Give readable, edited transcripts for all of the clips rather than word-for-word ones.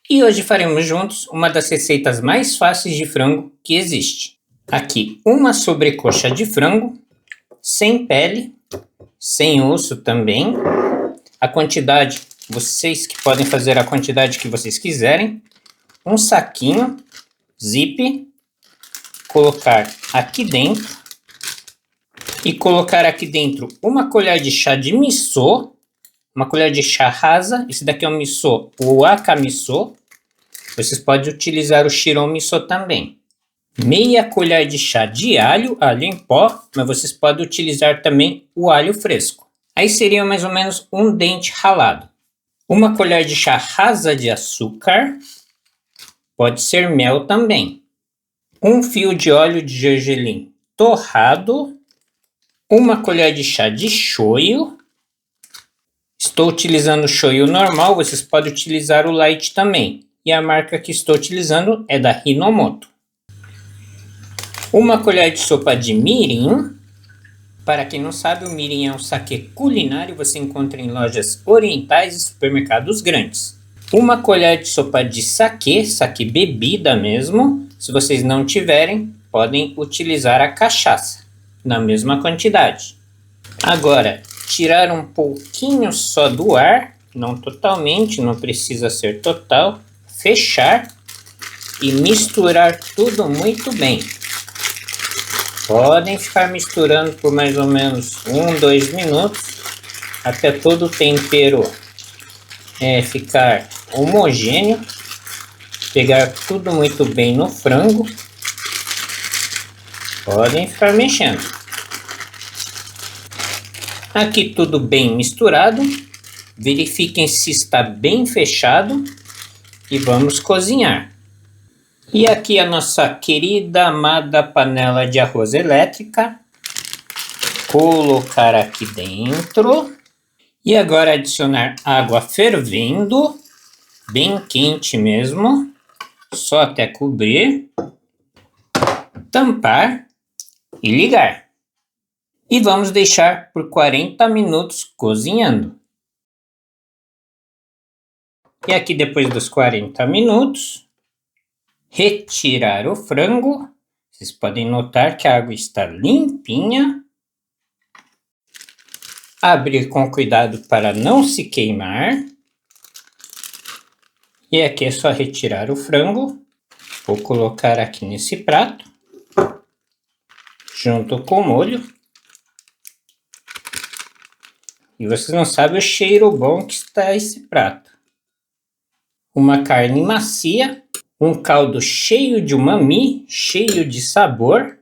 E hoje faremos juntos uma das receitas mais fáceis de frango que existe. Aqui uma sobrecoxa de frango, sem pele, sem osso também. A quantidade, vocês que podem fazer a quantidade que vocês quiserem. Um saquinho, zip, colocar aqui dentro. E colocar aqui dentro uma colher de chá de miso, uma colher de chá rasa. Esse daqui é o miso, o wakamiso. Vocês podem utilizar o shiron miso também. Meia colher de chá de alho em pó, mas vocês podem utilizar também o alho fresco. Aí seria mais ou menos um dente ralado. Uma colher de chá rasa de açúcar, pode ser mel também. Um fio de óleo de gergelim torrado. Uma colher de chá de shoyu. Estou utilizando o shoyu normal, vocês podem utilizar o light também. E a marca que estou utilizando é da Hinomoto. Uma colher de sopa de mirim. Para quem não sabe, o mirim é um saquê culinário, você encontra em lojas orientais e supermercados grandes. Uma colher de sopa de saquê bebida mesmo. Se vocês não tiverem, podem utilizar a cachaça, na mesma quantidade. Agora, tirar um pouquinho só do ar, não totalmente, não precisa ser total. Fechar e misturar tudo muito bem. Podem ficar misturando por mais ou menos 2 minutos, até todo o tempero ficar homogêneo. Pegar tudo muito bem no frango. Podem ficar mexendo. Aqui tudo bem misturado. Verifiquem se está bem fechado. E vamos cozinhar. E aqui a nossa querida amada panela de arroz elétrica. Colocar aqui dentro. E agora adicionar água fervendo. Bem quente mesmo. Só até cobrir. Tampar. E ligar. E vamos deixar por 40 minutos cozinhando. E aqui depois dos 40 minutos, retirar o frango. Vocês podem notar que a água está limpinha. Abrir com cuidado para não se queimar. E aqui é só retirar o frango. Vou colocar aqui nesse prato, junto com o molho. E vocês não sabem o cheiro bom que está esse prato. Uma carne macia, um caldo cheio de umami, cheio de sabor.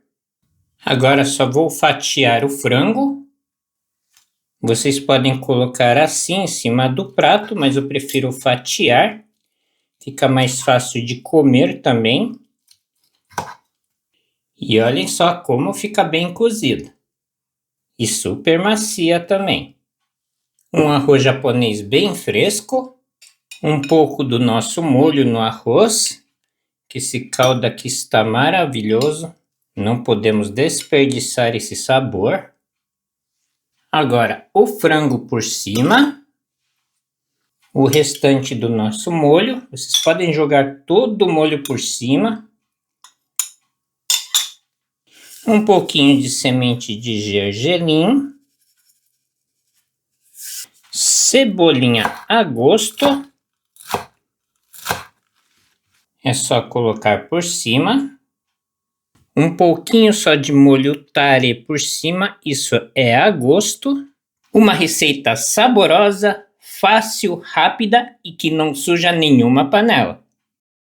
Agora só vou fatiar o frango. Vocês podem colocar assim em cima do prato, mas eu prefiro fatiar. Fica mais fácil de comer também. E olhem só como fica bem cozido. E super macia também. Um arroz japonês bem fresco. Um pouco do nosso molho no arroz, que esse caldo aqui está maravilhoso. Não podemos desperdiçar esse sabor. Agora, o frango por cima. O restante do nosso molho. Vocês podem jogar todo o molho por cima. Um pouquinho de semente de gergelim. Cebolinha a gosto. É só colocar por cima. Um pouquinho só de molho tare por cima, isso é a gosto. Uma receita saborosa, fácil, rápida e que não suja nenhuma panela.